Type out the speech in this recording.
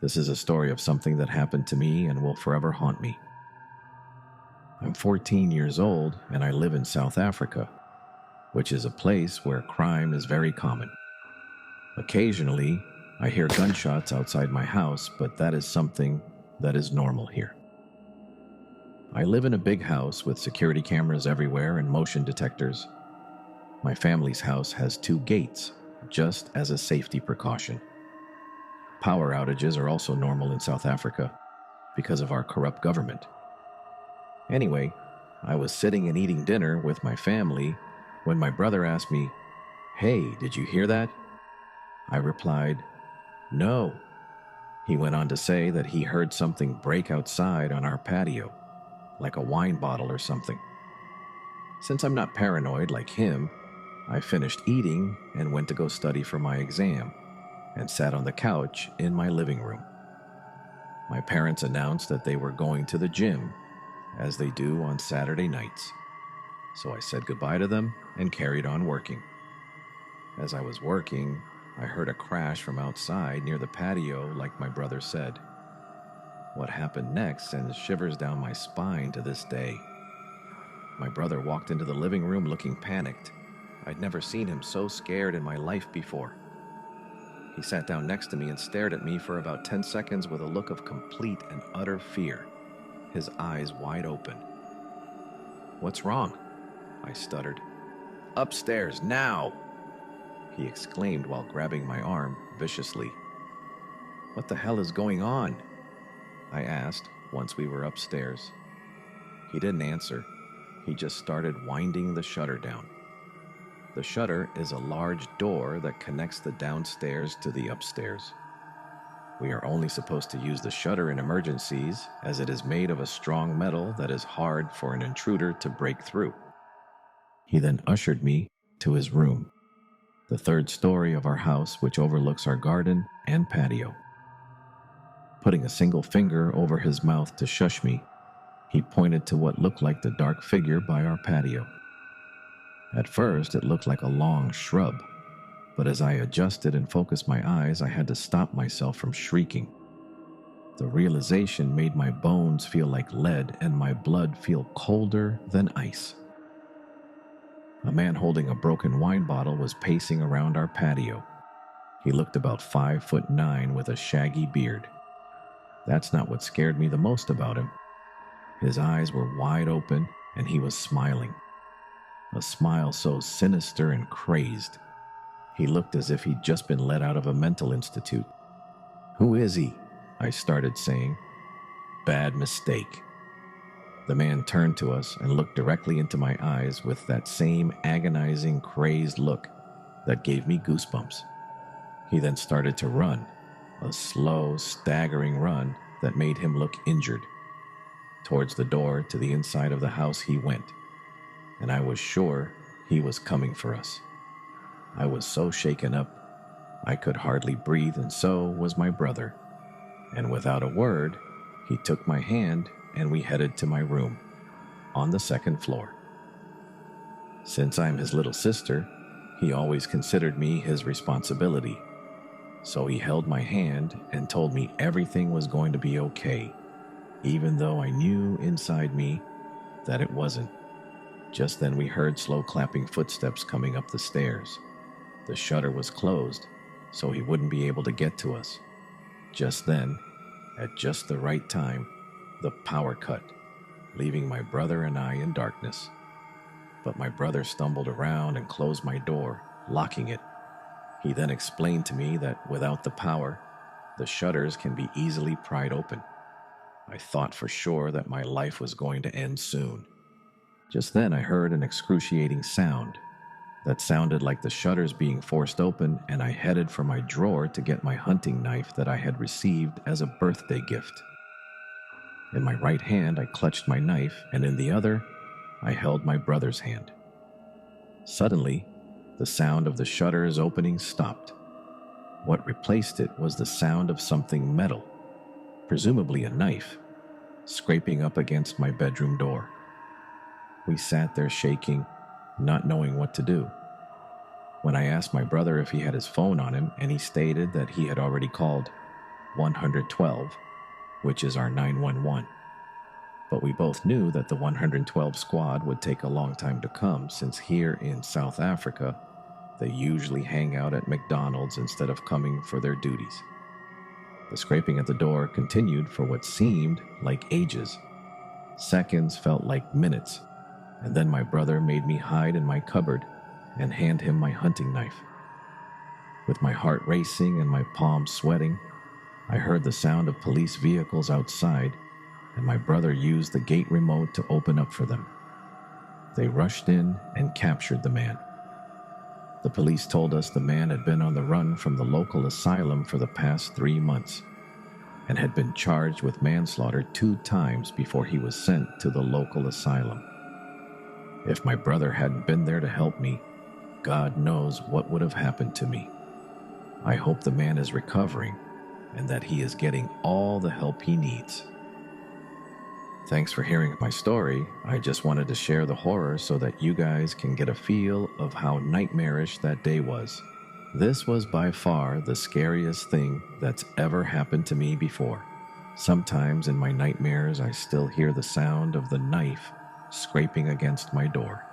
This is a story of something that happened to me and will forever haunt me. I'm 14 years old and I live in South Africa, which is a place where crime is very common. Occasionally, I hear gunshots outside my house, but that is something that is normal here. I live in a big house with security cameras everywhere and motion detectors. My family's house has 2 gates, just as a safety precaution. Power outages are also normal in South Africa because of our corrupt government. Anyway, I was sitting and eating dinner with my family when my brother asked me, "Hey, did you hear that?" I replied, "No." He went on to say that he heard something break outside on our patio, like a wine bottle or something. Since I'm not paranoid like him, I finished eating and went to go study for my exam and sat on the couch in my living room. My parents announced that they were going to the gym, as they do on Saturday nights. So I said goodbye to them and carried on working. As I was working, I heard a crash from outside near the patio like my brother said. What happened next sends shivers down my spine to this day. My brother walked into the living room looking panicked. I'd never seen him so scared in my life before. He sat down next to me and stared at me for about 10 seconds with a look of complete and utter fear, his eyes wide open. "What's wrong?" I stuttered. "Upstairs, now!" he exclaimed while grabbing my arm viciously. "What the hell is going on?" I asked once we were upstairs. He didn't answer. He just started winding the shutter down. The shutter is a large door that connects the downstairs to the upstairs. We are only supposed to use the shutter in emergencies, as it is made of a strong metal that is hard for an intruder to break through. He then ushered me to his room, the 3rd story of our house, which overlooks our garden and patio. Putting a single finger over his mouth to shush me, he pointed to what looked like the dark figure by our patio. At first, it looked like a long shrub, but as I adjusted and focused my eyes, I had to stop myself from shrieking. The realization made my bones feel like lead and my blood feel colder than ice. A man holding a broken wine bottle was pacing around our patio. He looked about 5'9" with a shaggy beard. That's not what scared me the most about him. His eyes were wide open and he was smiling. A smile so sinister and crazed. He looked as if he'd just been let out of a mental institute. "Who is he?" I started saying. "Bad mistake." The man turned to us and looked directly into my eyes with that same agonizing, crazed look that gave me goosebumps. He then started to run, a slow, staggering run that made him look injured. Towards the door to the inside of the house he went, and I was sure he was coming for us. I was so shaken up, I could hardly breathe, and so was my brother. And without a word, he took my hand and we headed to my room, on the 2nd floor. Since I'm his little sister, he always considered me his responsibility. So he held my hand and told me everything was going to be okay, even though I knew inside me that it wasn't. Just then we heard slow clapping footsteps coming up the stairs. The shutter was closed, so he wouldn't be able to get to us. Just then, at just the right time, the power cut, leaving my brother and I in darkness. But my brother stumbled around and closed my door, locking it. He then explained to me that without the power, the shutters can be easily pried open. I thought for sure that my life was going to end soon. Just then I heard an excruciating sound that sounded like the shutters being forced open, and I headed for my drawer to get my hunting knife that I had received as a birthday gift. In my right hand, I clutched my knife, and in the other, I held my brother's hand. Suddenly, the sound of the shutters opening stopped. What replaced it was the sound of something metal, presumably a knife, scraping up against my bedroom door. We sat there shaking, not knowing what to do. When I asked my brother if he had his phone on him, and he stated that he had already called, 112, which is our 911. But we both knew that the 112 squad would take a long time to come, since here in South Africa, they usually hang out at McDonald's instead of coming for their duties. The scraping at the door continued for what seemed like ages. Seconds felt like minutes, and then my brother made me hide in my cupboard and hand him my hunting knife. With my heart racing and my palms sweating, I heard the sound of police vehicles outside, and my brother used the gate remote to open up for them. They rushed in and captured the man. The police told us the man had been on the run from the local asylum for the past 3 months and had been charged with manslaughter 2 times before he was sent to the local asylum. If my brother hadn't been there to help me, God knows what would have happened to me. I hope the man is recovering and that he is getting all the help he needs. Thanks for hearing my story. I just wanted to share the horror so that you guys can get a feel of how nightmarish that day was. This was by far the scariest thing that's ever happened to me before. Sometimes in my nightmares, I still hear the sound of the knife scraping against my door.